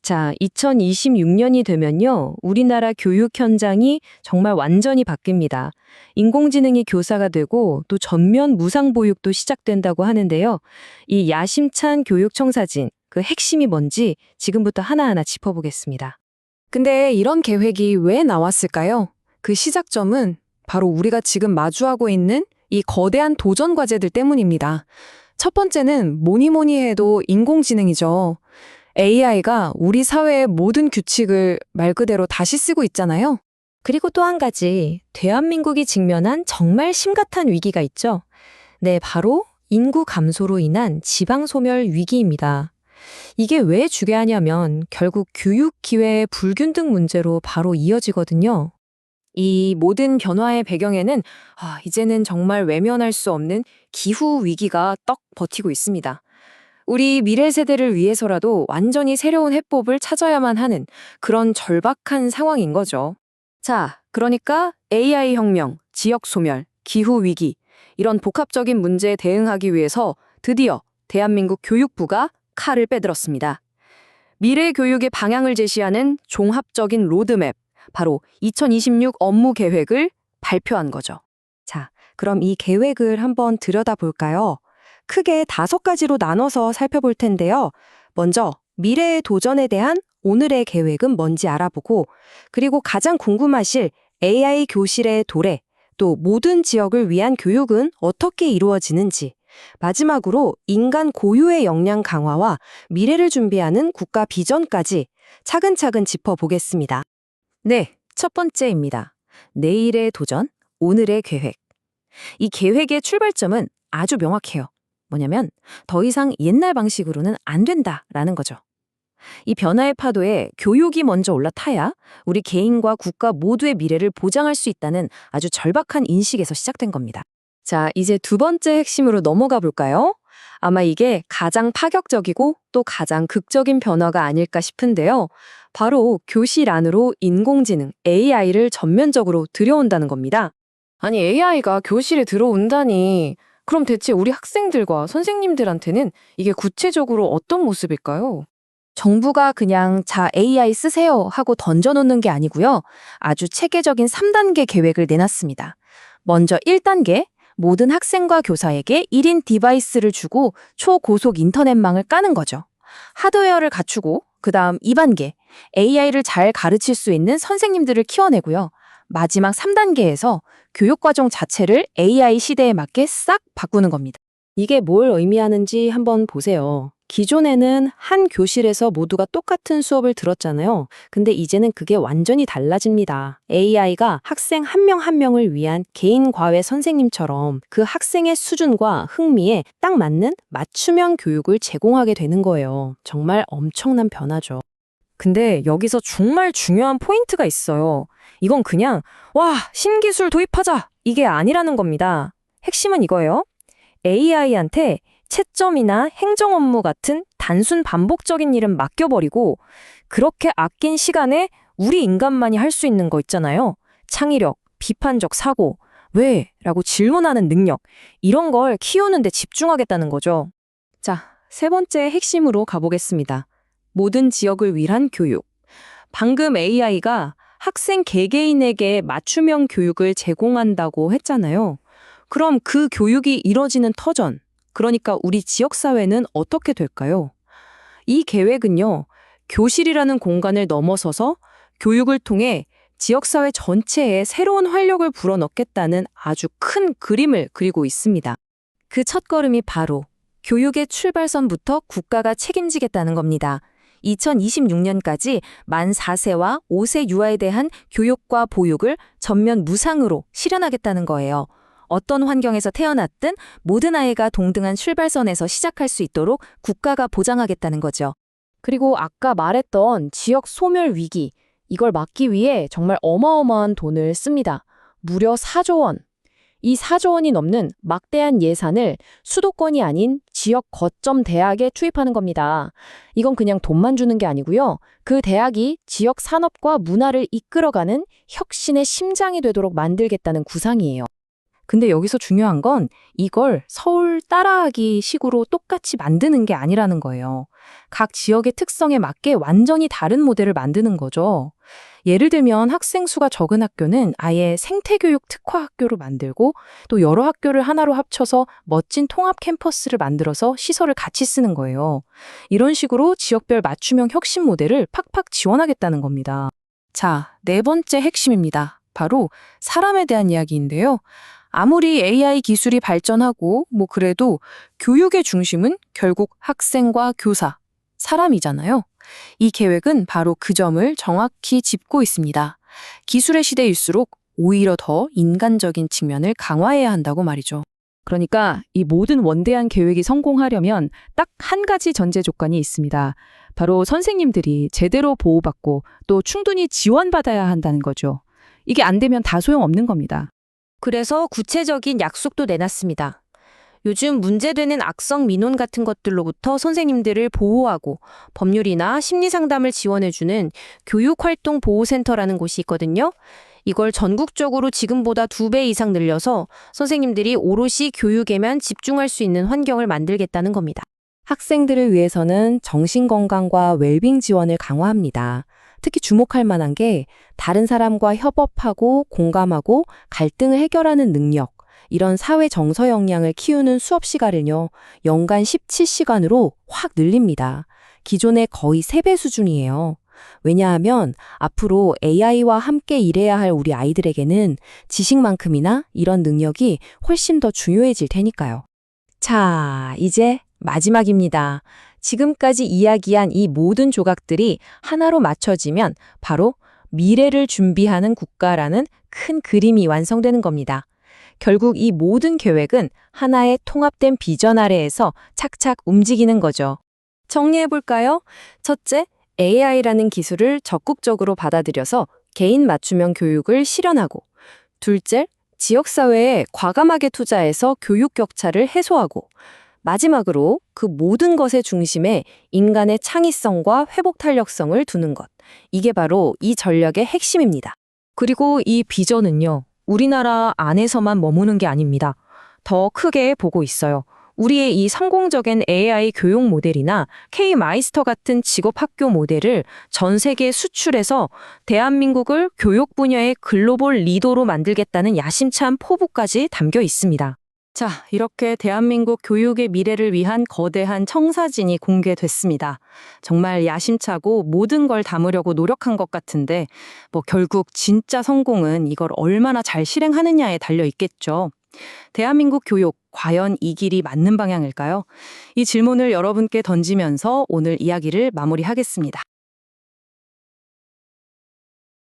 자, 2026년이 되면요, 우리나라 교육 현장이 정말 완전히 바뀝니다. 인공지능이 교사가 되고 또 전면 무상보육도 시작된다고 하는데요. 이 야심찬 교육 청사진, 그 핵심이 뭔지 지금부터 하나하나 짚어보겠습니다. 근데 이런 계획이 왜 나왔을까요? 그 시작점은 바로 우리가 지금 마주하고 있는 이 거대한 도전 과제들 때문입니다. 첫 번째는 뭐니 뭐니 해도 인공지능이죠. AI가 우리 사회의 모든 규칙을 말 그대로 다시 쓰고 있잖아요. 그리고 또 한 가지, 대한민국이 직면한 정말 심각한 위기가 있죠. 네, 바로 인구 감소로 인한 지방 소멸 위기입니다. 이게 왜 중요하냐면 결국 교육 기회의 불균등 문제로 바로 이어지거든요. 이 모든 변화의 배경에는 이제는 정말 외면할 수 없는 기후 위기가 떡 버티고 있습니다. 우리 미래 세대를 위해서라도 완전히 새로운 해법을 찾아야만 하는 그런 절박한 상황인 거죠. 자, 그러니까 AI 혁명, 지역 소멸, 기후 위기 이런 복합적인 문제에 대응하기 위해서 드디어 대한민국 교육부가 칼을 빼들었습니다. 미래 교육의 방향을 제시하는 종합적인 로드맵, 바로 2026 업무 계획을 발표한 거죠. 자, 그럼 이 계획을 한번 들여다볼까요? 크게 5가지로 나눠서 살펴볼 텐데요. 먼저 미래의 도전에 대한 오늘의 계획은 뭔지 알아보고, 그리고 가장 궁금하실 AI 교실의 도래, 또 모든 지역을 위한 교육은 어떻게 이루어지는지, 마지막으로 인간 고유의 역량 강화와 미래를 준비하는 국가 비전까지 차근차근 짚어보겠습니다. 네, 첫 번째입니다. 내일의 도전, 오늘의 계획. 이 계획의 출발점은 아주 명확해요. 뭐냐면 더 이상 옛날 방식으로는 안 된다라는 거죠. 이 변화의 파도에 교육이 먼저 올라타야 우리 개인과 국가 모두의 미래를 보장할 수 있다는 아주 절박한 인식에서 시작된 겁니다. 자, 이제 두 번째 핵심으로 넘어가 볼까요? 아마 이게 가장 파격적이고 또 가장 극적인 변화가 아닐까 싶은데요. 바로 교실 안으로 인공지능, AI를 전면적으로 들여온다는 겁니다. 아니, AI가 교실에 들어온다니. 그럼 대체 우리 학생들과 선생님들한테는 이게 구체적으로 어떤 모습일까요? 정부가 그냥 자, AI 쓰세요 하고 던져놓는 게 아니고요. 아주 체계적인 3단계 계획을 내놨습니다. 먼저 1단계, 모든 학생과 교사에게 1인 디바이스를 주고 초고속 인터넷망을 까는 거죠. 하드웨어를 갖추고, 그 다음 2단계, AI를 잘 가르칠 수 있는 선생님들을 키워내고요. 마지막 3단계에서 교육과정 자체를 AI 시대에 맞게 싹 바꾸는 겁니다. 이게 뭘 의미하는지 한번 보세요. 기존에는 한 교실에서 모두가 똑같은 수업을 들었잖아요. 근데 이제는 그게 완전히 달라집니다. AI가 학생 한 명 한 명을 위한 개인 과외 선생님처럼 그 학생의 수준과 흥미에 딱 맞는 맞춤형 교육을 제공하게 되는 거예요. 정말 엄청난 변화죠. 근데 여기서 정말 중요한 포인트가 있어요. 이건 그냥 와, 신기술 도입하자! 이게 아니라는 겁니다. 핵심은 이거예요. AI한테 채점이나 행정 업무 같은 단순 반복적인 일은 맡겨버리고 그렇게 아낀 시간에 우리 인간만이 할 수 있는 거 있잖아요. 창의력, 비판적 사고, 왜? 라고 질문하는 능력, 이런 걸 키우는 데 집중하겠다는 거죠. 자, 세 번째 핵심으로 가보겠습니다. 모든 지역을 위한 교육. 방금 AI가 학생 개개인에게 맞춤형 교육을 제공한다고 했잖아요. 그럼 그 교육이 이뤄지는 터전, 그러니까 우리 지역사회는 어떻게 될까요? 이 계획은요, 교실이라는 공간을 넘어서서 교육을 통해 지역사회 전체에 새로운 활력을 불어넣겠다는 아주 큰 그림을 그리고 있습니다. 그 첫걸음이 바로 교육의 출발선부터 국가가 책임지겠다는 겁니다. 2026년까지 만 4세와 5세 유아에 대한 교육과 보육을 전면 무상으로 실현하겠다는 거예요. 어떤 환경에서 태어났든 모든 아이가 동등한 출발선에서 시작할 수 있도록 국가가 보장하겠다는 거죠. 그리고 아까 말했던 지역 소멸 위기, 이걸 막기 위해 정말 어마어마한 돈을 씁니다. 무려 4조 원. 이 4조 원이 넘는 막대한 예산을 수도권이 아닌 지역 거점 대학에 투입하는 겁니다. 이건 그냥 돈만 주는 게 아니고요. 그 대학이 지역 산업과 문화를 이끌어가는 혁신의 심장이 되도록 만들겠다는 구상이에요. 근데 여기서 중요한 건 이걸 서울 따라하기 식으로 똑같이 만드는 게 아니라는 거예요. 각 지역의 특성에 맞게 완전히 다른 모델을 만드는 거죠. 예를 들면 학생 수가 적은 학교는 아예 생태교육 특화 학교로 만들고 또 여러 학교를 하나로 합쳐서 멋진 통합 캠퍼스를 만들어서 시설을 같이 쓰는 거예요. 이런 식으로 지역별 맞춤형 혁신 모델을 팍팍 지원하겠다는 겁니다. 자, 네 번째 핵심입니다. 바로 사람에 대한 이야기인데요. 아무리 AI 기술이 발전하고 그래도 교육의 중심은 결국 학생과 교사, 사람이잖아요. 이 계획은 바로 그 점을 정확히 짚고 있습니다. 기술의 시대일수록 오히려 더 인간적인 측면을 강화해야 한다고 말이죠. 그러니까 이 모든 원대한 계획이 성공하려면 딱 한 가지 전제 조건이 있습니다. 바로 선생님들이 제대로 보호받고 또 충분히 지원받아야 한다는 거죠. 이게 안 되면 다 소용없는 겁니다. 그래서 구체적인 약속도 내놨습니다. 요즘 문제되는 악성 민원 같은 것들로부터 선생님들을 보호하고 법률이나 심리상담을 지원해주는 교육활동보호센터라는 곳이 있거든요. 이걸 전국적으로 지금보다 2배 이상 늘려서 선생님들이 오롯이 교육에만 집중할 수 있는 환경을 만들겠다는 겁니다. 학생들을 위해서는 정신건강과 웰빙 지원을 강화합니다. 특히 주목할 만한 게 다른 사람과 협업하고 공감하고 갈등을 해결하는 능력, 이런 사회 정서 역량을 키우는 수업 시간을요, 연간 17시간으로 확 늘립니다. 기존의 거의 3배 수준이에요. 왜냐하면 앞으로 AI와 함께 일해야 할 우리 아이들에게는 지식만큼이나 이런 능력이 훨씬 더 중요해질 테니까요. 자, 이제 마지막입니다. 지금까지 이야기한 이 모든 조각들이 하나로 맞춰지면 바로 미래를 준비하는 국가라는 큰 그림이 완성되는 겁니다. 결국 이 모든 계획은 하나의 통합된 비전 아래에서 착착 움직이는 거죠. 정리해볼까요? 첫째, AI라는 기술을 적극적으로 받아들여서 개인 맞춤형 교육을 실현하고, 둘째, 지역사회에 과감하게 투자해서 교육 격차를 해소하고, 마지막으로 그 모든 것의 중심에 인간의 창의성과 회복 탄력성을 두는 것. 이게 바로 이 전략의 핵심입니다. 그리고 이 비전은요, 우리나라 안에서만 머무는 게 아닙니다. 더 크게 보고 있어요. 우리의 이 성공적인 AI 교육 모델이나 K-마이스터 같은 직업 학교 모델을 전 세계에 수출해서 대한민국을 교육 분야의 글로벌 리더로 만들겠다는 야심찬 포부까지 담겨 있습니다. 자, 이렇게 대한민국 교육의 미래를 위한 거대한 청사진이 공개됐습니다. 정말 야심차고 모든 걸 담으려고 노력한 것 같은데 결국 진짜 성공은 이걸 얼마나 잘 실행하느냐에 달려 있겠죠. 대한민국 교육, 과연 이 길이 맞는 방향일까요? 이 질문을 여러분께 던지면서 오늘 이야기를 마무리하겠습니다.